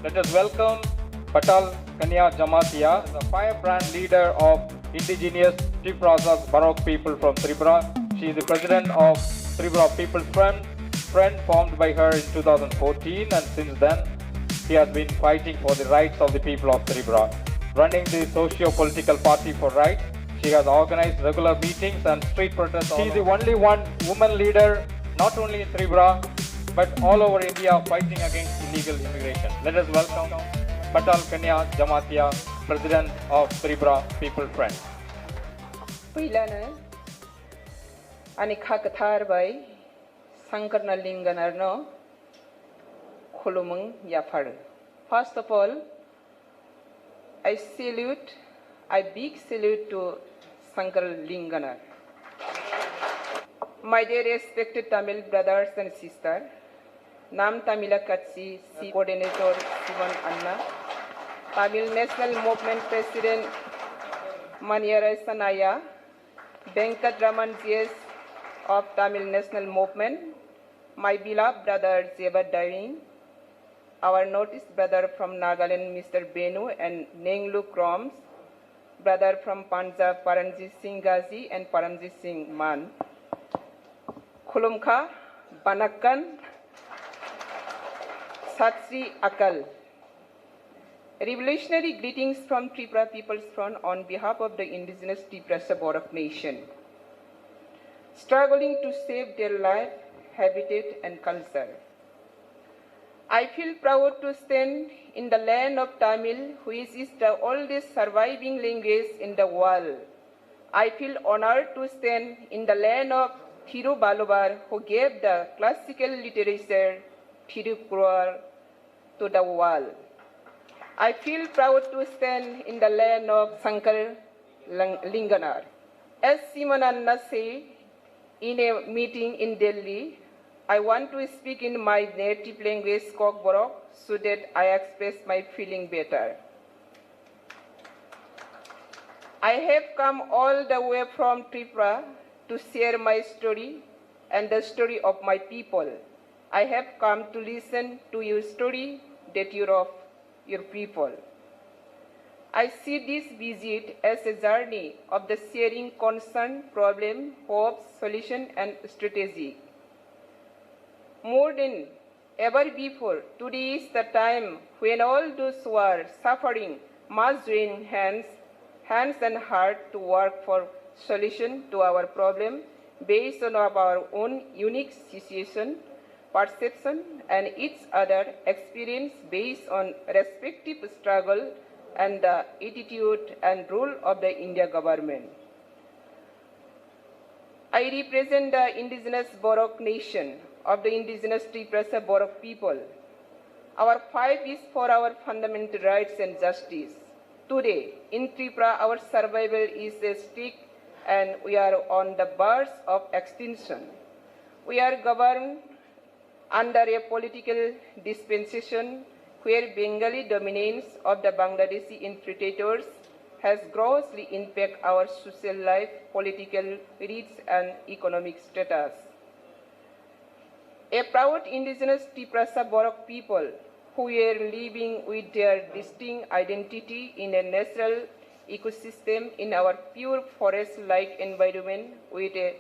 Let us welcome Patal Kanya Jamatia, the firebrand leader of indigenous Tripura Baroque people from Tripura. She is the president of Tripura People's Friend formed by her in 2014, and since then she has been fighting for the rights of the people of Tripura. Running the socio-political party for rights, she has organized regular meetings and street protests. She is the only one woman leader, not only in Tripura, but all over India fighting against illegal immigration. Let us welcome Patal Kanya Jamatia, President of Tripura People Friend. Pilana Anika Katar by Sankarna Linganarno Kulumung Yapar. First of all, I big salute to Sankar Linganar. My dear respected Tamil brothers and sisters, Nam Tamila Katsi, Coordinator Sivan Anna, Tamil National Movement President Maniara Sanaya, Venkat Raman GS of Tamil National Movement, my beloved brother Zeba Daring, our noticed brother from Nagaland Mr. Benu and Nenglu Kroms, brother from Punjab Paramjit Singh Ghazi and Paramjit Singh Man, Khulumkha, Banakan, Satri Akal. Revolutionary greetings from Tripura People's Front on behalf of the indigenous Tripura Baroque Nation, struggling to save their life, habitat and culture. I feel proud to stand in the land of Tamil, which is the oldest surviving language in the world. I feel honored to stand in the land of Thiru Balubar, who gave the classical literature Thirukural to the world. I feel proud to stand in the land of Sankar Linganar. As Simananna said in a meeting in Delhi, I want to speak in my native language, Kok Borok, so that I express my feeling better. I have come all the way from Tripura to share my story and the story of my people. I have come to listen to your story, that you're of your people. I see this visit as a journey of the sharing concern, problem, hopes, solution and strategy. More than ever before, today is the time when all those who are suffering must join hands and heart to work for solution to our problem based on our own unique situation, perception and each other experience based on respective struggle and the attitude and rule of the India government. I represent the indigenous Baroque nation of the indigenous Tripura Baroque people. Our fight is for our fundamental rights and justice. Today, in Tripura, our survival is at stake and we are on the verge of extinction. We are governed under a political dispensation where Bengali dominance of the Bangladeshi infiltrators has grossly impacted our social life, political reach and economic status. A proud indigenous Tripura Baroque people who were living with their distinct identity in a natural ecosystem in our pure forest-like environment with a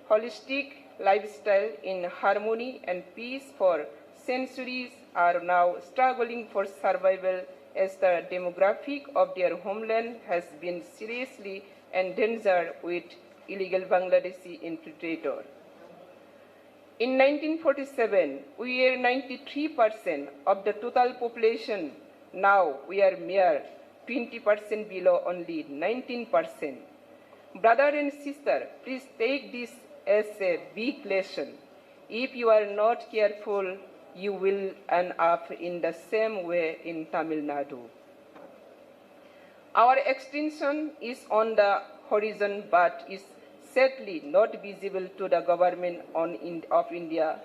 holistic lifestyle in harmony and peace for centuries are now struggling for survival as the demographic of their homeland has been seriously endangered with illegal Bangladeshi infiltrator. In 1947, we were 93% of the total population. Now we are mere 20% below only 19%. Brother and sister, please take this as a big lesson. If you are not careful, you will end up in the same way in Tamil Nadu. Our extinction is on the horizon, but is sadly not visible to the government of India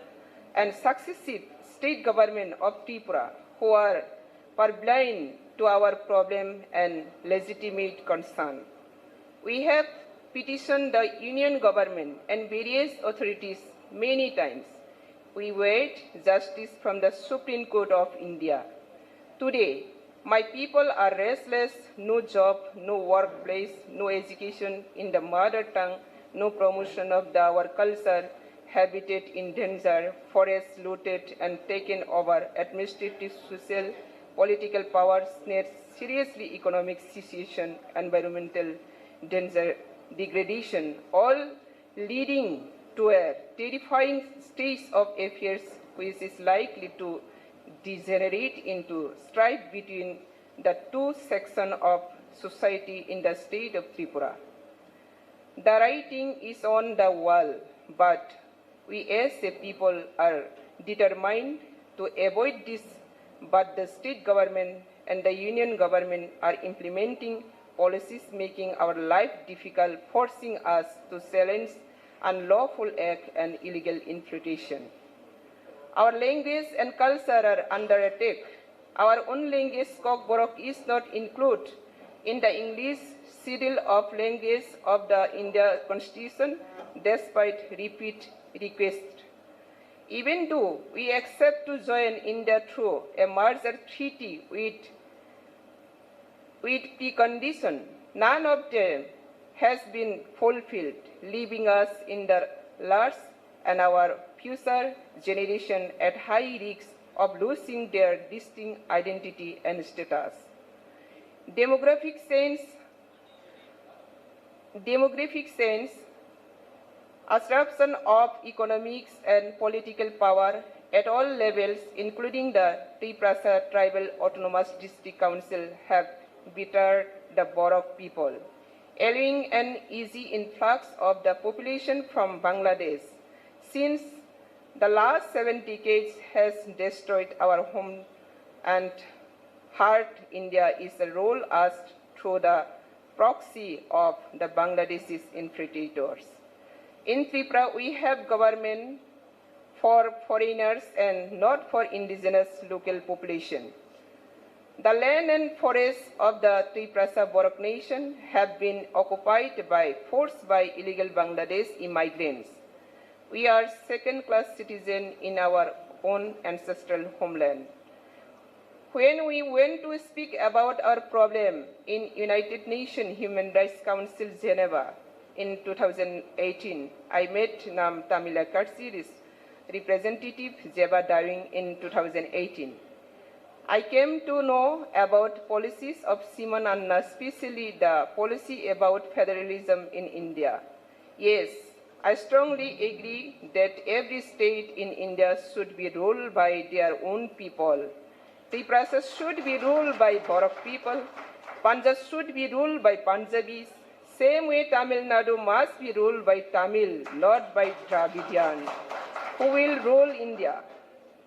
and successive state government of Tripura who are blind to our problem and legitimate concern. We have petitioned the Union government and various authorities many times. We wait justice from the Supreme Court of India. Today, my people are restless, no job, no workplace, no education in the mother tongue, no promotion of our culture, habitat in danger, forests looted and taken over, administrative, social, political power snares, seriously economic situation, environmental danger, degradation, all leading to a terrifying state of affairs which is likely to degenerate into strife between the two sections of society in the state of Tripura. The writing is on the wall, but we as a people are determined to avoid this, but the state government and the union government are implementing policies making our life difficult, forcing us to challenge unlawful act and illegal infiltration. Our language and culture are under attack. Our own language, Kok Borok, is not included in the English Schedule of Language of the India Constitution, despite repeat requests. Even though we accept to join India through a merger treaty with precondition, none of them has been fulfilled, leaving us in the lurch and our future generation at high risk of losing their distinct identity and status. Demographic sense, disruption of economics and political power at all levels, including the Triprasa Tribal Autonomous District Council, have bettered the Borok people, allowing an easy influx of the population from Bangladesh. Since the last 7 decades has destroyed our home and heart, India is a role asked through the proxy of the Bangladeshis infiltrators. In Tripura, we have government for foreigners and not for indigenous local population. The land and forests of the Triprasa Borok nation have been occupied by force by illegal Bangladesh immigrants. We are second-class citizens in our own ancestral homeland. When we went to speak about our problem in United Nations Human Rights Council Geneva in 2018, I met Nam Tamila Katsi's representative Jeba Dawing in 2018. I came to know about policies of Simon Anna, especially the policy about federalism in India. Yes, I strongly agree that every state in India should be ruled by their own people. Triprasa should be ruled by Borok people. Punjab should be ruled by Punjabis. Same way Tamil Nadu must be ruled by Tamil, not by Dravidian. Who will rule India?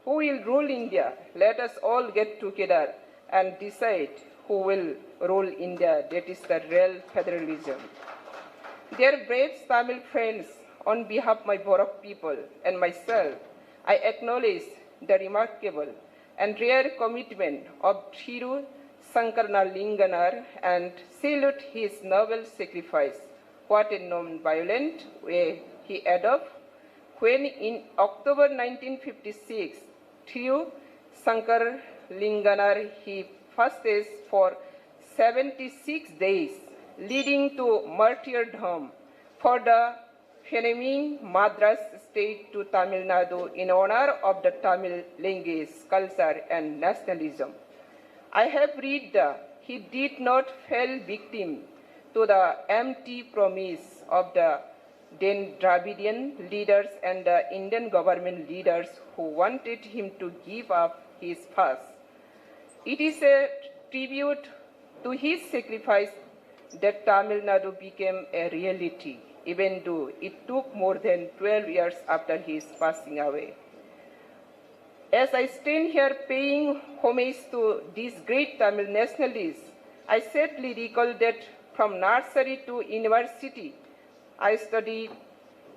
Who will rule India? Let us all get together and decide who will rule India. That is the real federalism. Dear brave Tamil friends, on behalf of my Borok people and myself, I acknowledge the remarkable and rare commitment of Thiru Sankarna Linganar and salute his noble sacrifice. What a non-violent way he adopted when in October 1956, Thiru Sankar Linganar he fasted for 76 days, leading to martyrdom for the Phenaming Madras state to Tamil Nadu in honor of the Tamil language, culture and nationalism. I have read that he did not fall victim to the empty promise of the then Dravidian leaders and the Indian government leaders who wanted him to give up his fast. It is a tribute to his sacrifice that Tamil Nadu became a reality, even though it took more than 12 years after his passing away. As I stand here paying homage to these great Tamil nationalists, I sadly recall that from nursery to university, I studied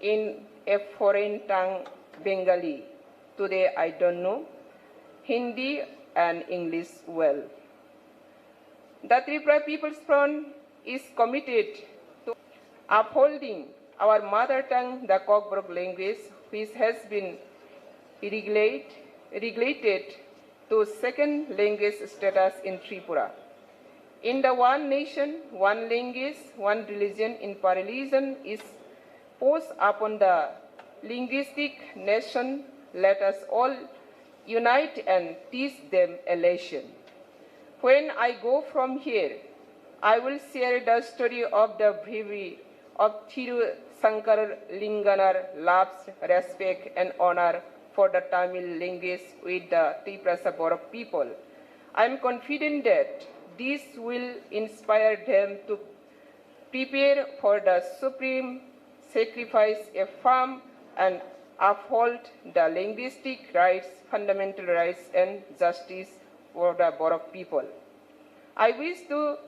in a foreign tongue, Bengali. Today I don't know Hindi and English well. The Tripura People's Front is committed to upholding our mother tongue, the Kokborok language, which has been regulated to second language status in Tripura. In the one nation, one language, one religion imperialism is forced upon the linguistic nation. Let us all unite and teach them a lesson. When I go from here, I will share the story of the bravery of Thiru Sankar Linganar, loves, respect, and honor for the Tamil language with the Triprasa Borok people. I am confident that this will inspire them to prepare for the supreme sacrifice, a firm and uphold the linguistic rights, fundamental rights, and justice for the Borok people. I wish to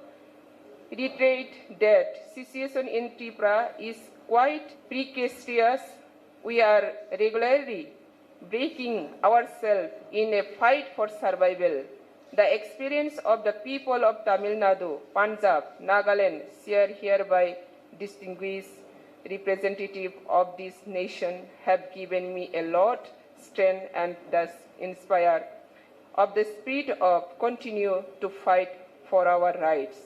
reiterate that situation in Tripura is quite precarious. We are regularly breaking ourselves in a fight for survival. The experience of the people of Tamil Nadu, Punjab, Nagaland share here by distinguished representative of this nation have given me a lot strength and thus inspire of the spirit of continue to fight for our rights.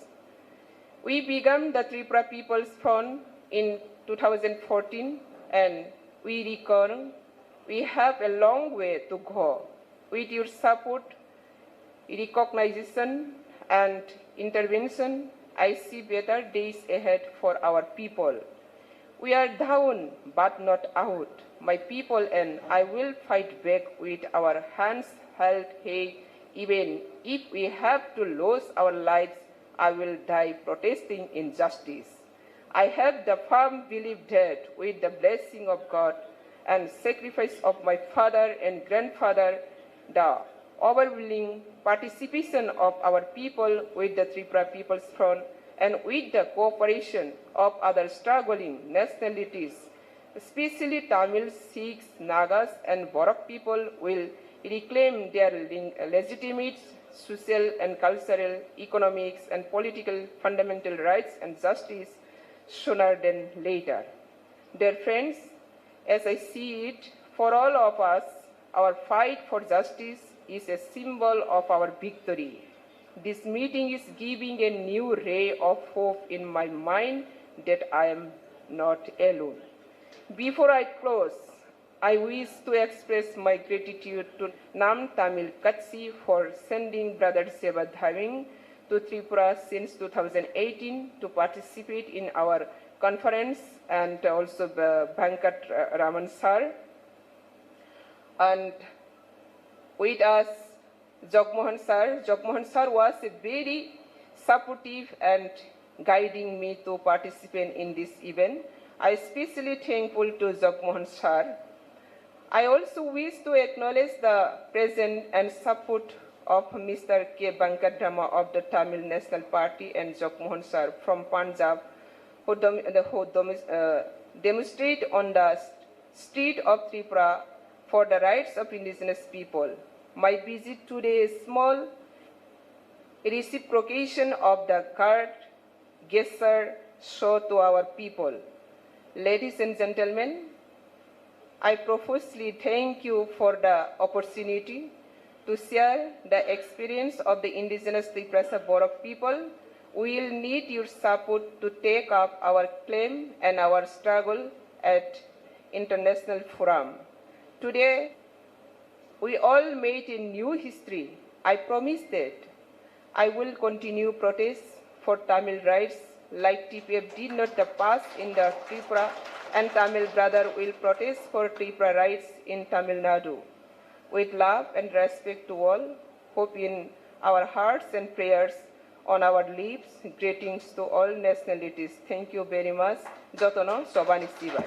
We began the Tripura People's Front in 2014 and we reckon we have a long way to go. With your support, recognition, and intervention, I see better days ahead for our people. We are down but not out, my people, and I will fight back with our hands held high. Even if we have to lose our lives, I will die protesting injustice. I have the firm belief that with the blessing of God and sacrifice of my father and grandfather, the overwhelming participation of our people with the Tripura People's Front, and with the cooperation of other struggling nationalities, especially Tamils, Sikhs, Nagas, and Borok people, will reclaim their legitimate social and cultural, economic, and political fundamental rights and justice sooner than later. Dear friends, as I see it, for all of us, our fight for justice is a symbol of our victory. This meeting is giving a new ray of hope in my mind that I am not alone. Before I close, I wish to express my gratitude to Nam Tamil Katsi for sending Brother Seva Dhaving to Tripura since 2018 to participate in our conference, and also Bankat Raman Sir. And with us, Jagmohan Sir. Jagmohan Sir was very supportive and guiding me to participate in this event. I am especially thankful to Jagmohan Sir. I also wish to acknowledge the presence and support of Mr. K. Bankadrama of the Tamil National Party and Jagmohan Sir from Punjab, who demonstrate on the street of Tripura for the rights of indigenous people. My visit today is small reciprocation of the card gesture shown to our people. Ladies and gentlemen, I profusely thank you for the opportunity to share the experience of the indigenous Triprasa Borok people. We will need your support to take up our claim and our struggle at international forum. Today, we all made a new history. I promise that I will continue protests for Tamil rights like TPF did not the past in the Tripura, and Tamil brother will protest for Tripura rights in Tamil Nadu. With love and respect to all, hope in our hearts and prayers on our lips, greetings to all nationalities. Thank you very much. Jotono Sobani Sibai.